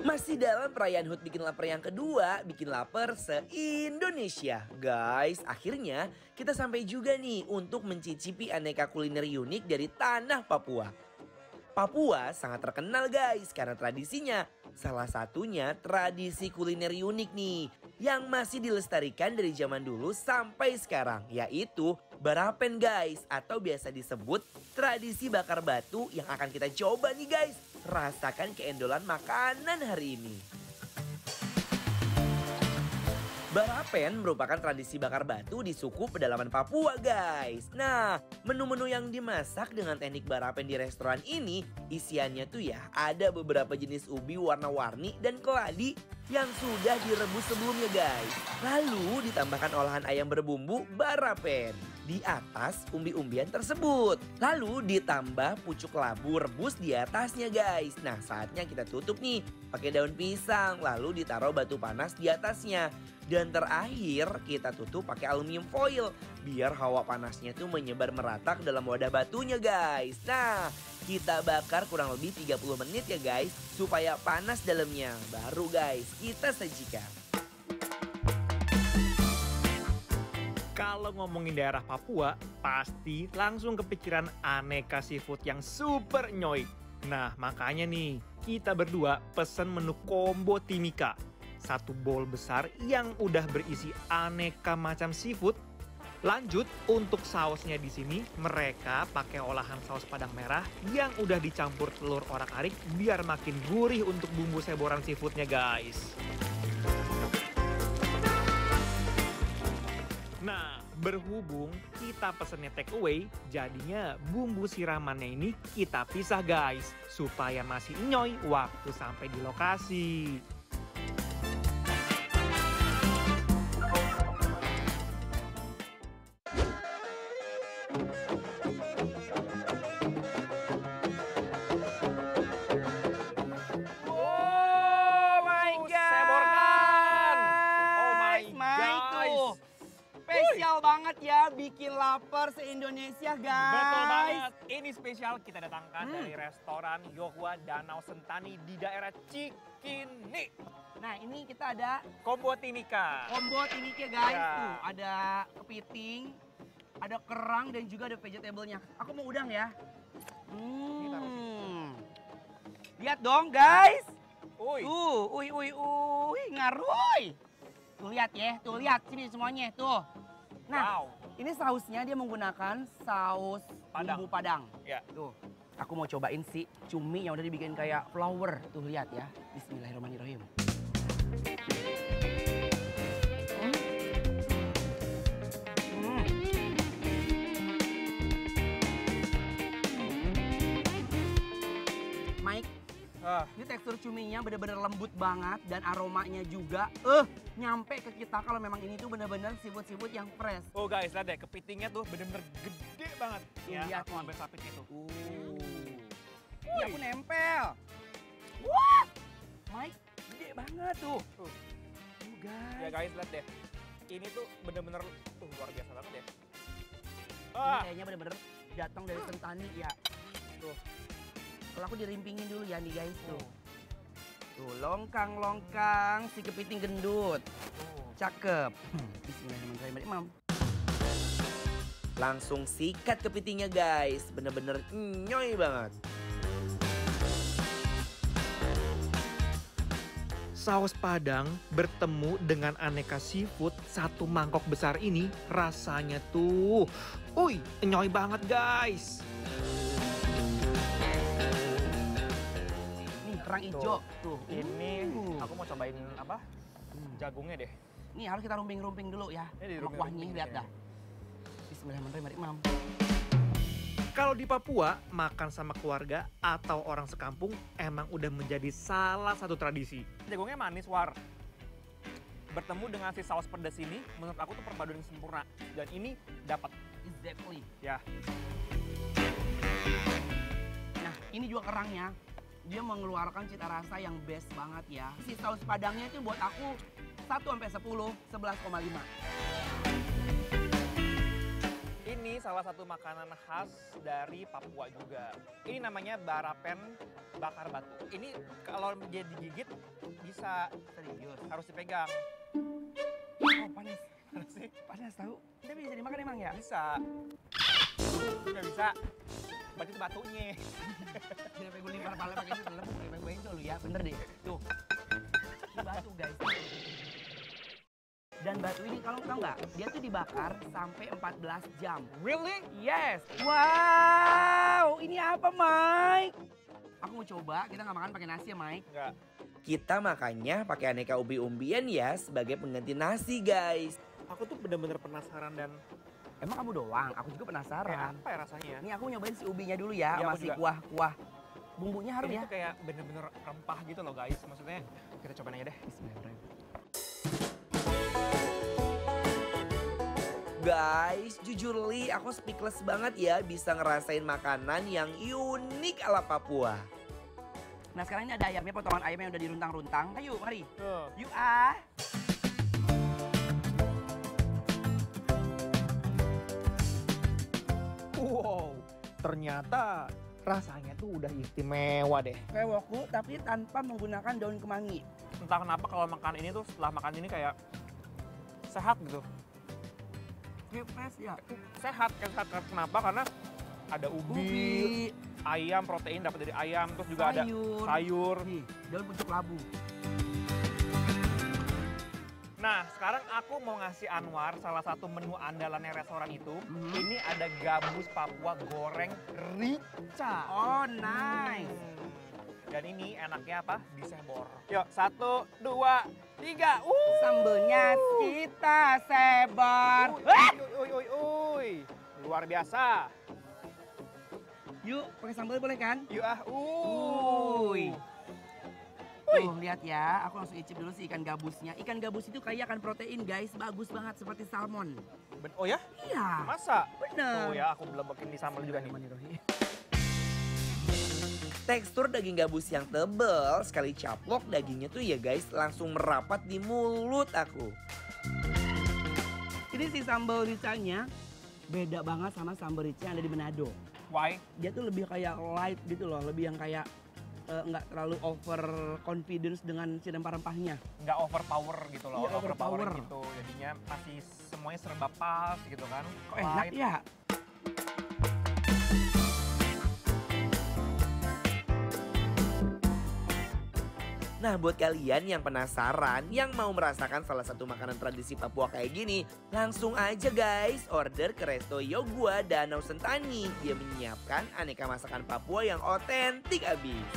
Masih dalam perayaan HUT Bikin Lapar yang kedua, bikin lapar se-Indonesia. Guys, akhirnya kita sampai juga nih untuk mencicipi aneka kuliner unik dari tanah Papua. Papua sangat terkenal guys karena tradisinya. Salah satunya tradisi kuliner unik nih yang masih dilestarikan dari zaman dulu sampai sekarang, yaitu barapen guys, atau biasa disebut tradisi bakar batu yang akan kita coba nih guys. Rasakan keendolan makanan hari ini. Barapen merupakan tradisi bakar batu di suku pedalaman Papua guys. Nah, menu-menu yang dimasak dengan teknik barapen di restoran ini, isiannya tuh ya ada beberapa jenis ubi warna-warni dan keladi yang sudah direbus sebelumnya guys. Lalu ditambahkan olahan ayam berbumbu barapen di atas umbi-umbian tersebut. Lalu ditambah pucuk labu rebus di atasnya guys. Nah, saatnya kita tutup nih pakai daun pisang, lalu ditaruh batu panas di atasnya. Dan terakhir kita tutup pakai aluminium foil biar hawa panasnya tuh menyebar merata ke dalam wadah batunya guys. Nah, kita bakar kurang lebih 30 menit ya guys supaya panas dalamnya. Baru guys kita sajikan. Kalau ngomongin daerah Papua, pasti langsung kepikiran aneka seafood yang super nyoy. Nah, makanya nih, kita berdua pesen menu combo Timika. Satu bowl besar yang udah berisi aneka macam seafood. Lanjut, untuk sausnya di sini, mereka pakai olahan saus padang merah yang udah dicampur telur orak-arik biar makin gurih untuk bumbu seboran seafoodnya guys. Nah, berhubung kita pesennya take away, jadinya bumbu siramannya ini kita pisah guys, supaya masih nyoy waktu sampai di lokasi. Spesial banget ya, bikin lapar se-Indonesia guys. Betul banget. Ini spesial kita datangkan dari restoran Yohua Danau Sentani di daerah Cikini. Nah, ini kita ada Combo Timika. combo Timika guys. Ya. Tuh, ada kepiting, ada kerang dan juga ada vegetable-nya. Aku mau udang ya. Lihat dong guys. Uy. Tuh, ngaruy. Tuh lihat ya, tuh lihat sini semuanya tuh. Nah, Wow. ini sausnya dia menggunakan saus bumbu padang. Ya. Tuh, aku mau cobain si cumi yang udah dibikin kayak flower. Tuh lihat ya, bismillahirrahmanirrahim. Mike, ini tekstur cuminya bener-bener lembut banget dan aromanya juga nyampe ke kita kalau memang ini tuh bener-bener seafood yang fresh. Oh guys, lihat deh, kepitingnya tuh bener-bener gede banget. Ya, lihat aku nih. ambil sapit itu. Iya, aku nempel. Wah, Mike, gede banget tuh. Tuh. Guys. Ya guys, lihat deh. Ini tuh bener-bener luar biasa banget ya. Ini kayaknya bener-bener datang dari Sentani ya. Tuh. Kalau aku dirimpingin dulu ya nih guys tuh. Tuh, longkang-longkang si kepiting gendut. Cakep. Bismillahirrahmanirrahim. Mam. Langsung sikat kepitingnya guys, bener-bener nyoy banget. Saus padang bertemu dengan aneka seafood satu mangkok besar ini rasanya tuh, nyoy banget guys. Nih kerang hijau tuh. Ini aku mau cobain apa? Jagungnya deh. Nih harus kita rumping-rumping dulu ya. Ini Sama kuahnya dirumping-rumping lihat ya. dah. Bismillahirrahmanirrahim. Mam. Kalau di Papua, makan sama keluarga atau orang sekampung emang udah menjadi salah satu tradisi. Jagungnya manis, War. Bertemu dengan si saus pedas ini, menurut aku tuh perpaduan yang sempurna. Dan ini dapat. Exactly. Ya. Nah, ini juga kerangnya. Dia mengeluarkan cita rasa yang best banget ya. Si saus padangnya itu buat aku 1 sampai 10, 11,5. Ini Ini salah satu makanan khas dari Papua juga. Ini namanya barapen bakar batu. Ini kalau dia digigit bisa Serius. harus dipegang. Oh, panas. Mana sih? Panas tahu. Tapi bisa dimakan emang ya? Bisa. Nggak bisa. Berarti itu batunya. Sampai gue limpar pala pakai itu telepon kayak bengkel lu ya. Bener deh. Tuh. Ini batu guys. Dan batu ini kalau tau nggak, dia tuh dibakar sampai 14 jam. Really? Yes. Wow, ini apa Mike? Aku mau coba, kita nggak makan pakai nasi ya Mike. Enggak. Kita makannya pakai aneka umbi-umbian ya sebagai pengganti nasi guys. Aku tuh bener-bener penasaran dan Emang kamu doang, aku juga kayak penasaran. apa ya rasanya? Ini aku nyobain si ubinya dulu ya, Iya, aku masih juga. kuah-kuah. Bumbunya harum Ini ya. tuh kayak bener-bener rempah gitu loh guys. Maksudnya kita cobain aja deh. Bismillahirrahmanirrahim. Guys, jujur Li, aku speechless banget ya bisa ngerasain makanan yang unik ala Papua. Nah sekarang ini ada ayamnya, potongan ayam yang udah diruntang-runtang. Ayo, mari. Tuh. Yuk ah. Wow, ternyata rasanya tuh udah istimewa deh. Kayak woku tapi tanpa menggunakan daun kemangi. Entah kenapa kalau makan ini tuh setelah makan ini kayak sehat gitu. Kayak fresh ya. Sehat, kenapa? Karena ada ubi, ayam, protein dapat dari ayam, terus juga ada sayur. Nih, daun pucuk labu. Nah, sekarang aku mau ngasih Anwar salah satu menu andalannya restoran itu. Mhm. Ini ada gabus Papua goreng rica. Oh, nice. Dan ini enaknya apa? Disebor. Yuk, 1, 2, 3. Sambelnya kita sebar. Uy. Luar biasa. Yuk, pakai sambal boleh kan? Yuk ah. Uy. Tuh, lihat ya. Aku langsung icip dulu si ikan gabusnya. Ikan gabus itu kaya akan protein, guys. Bagus banget seperti salmon. Oh ya? Iya, Masa? bener. Oh ya, aku belebekin di sambal juga nih. Tekstur daging gabus yang tebel, sekali caplok dagingnya tuh ya guys langsung merapat di mulut aku. Ini si sambal ricanya beda banget sama sambal rica yang ada di Manado. Why? Dia tuh lebih kayak light gitu loh, lebih yang kayak nggak terlalu over confidence dengan si rempah-rempahnya. Nggak overpower gitu loh. Iya, overpower. gitu. Jadinya masih semuanya serba pas gitu kan. Kok enak Light. ya? Nah buat kalian yang penasaran, yang mau merasakan salah satu makanan tradisi Papua kayak gini, langsung aja guys order ke Resto Yogua Danau Sentani. Dia menyiapkan aneka masakan Papua yang otentik abis.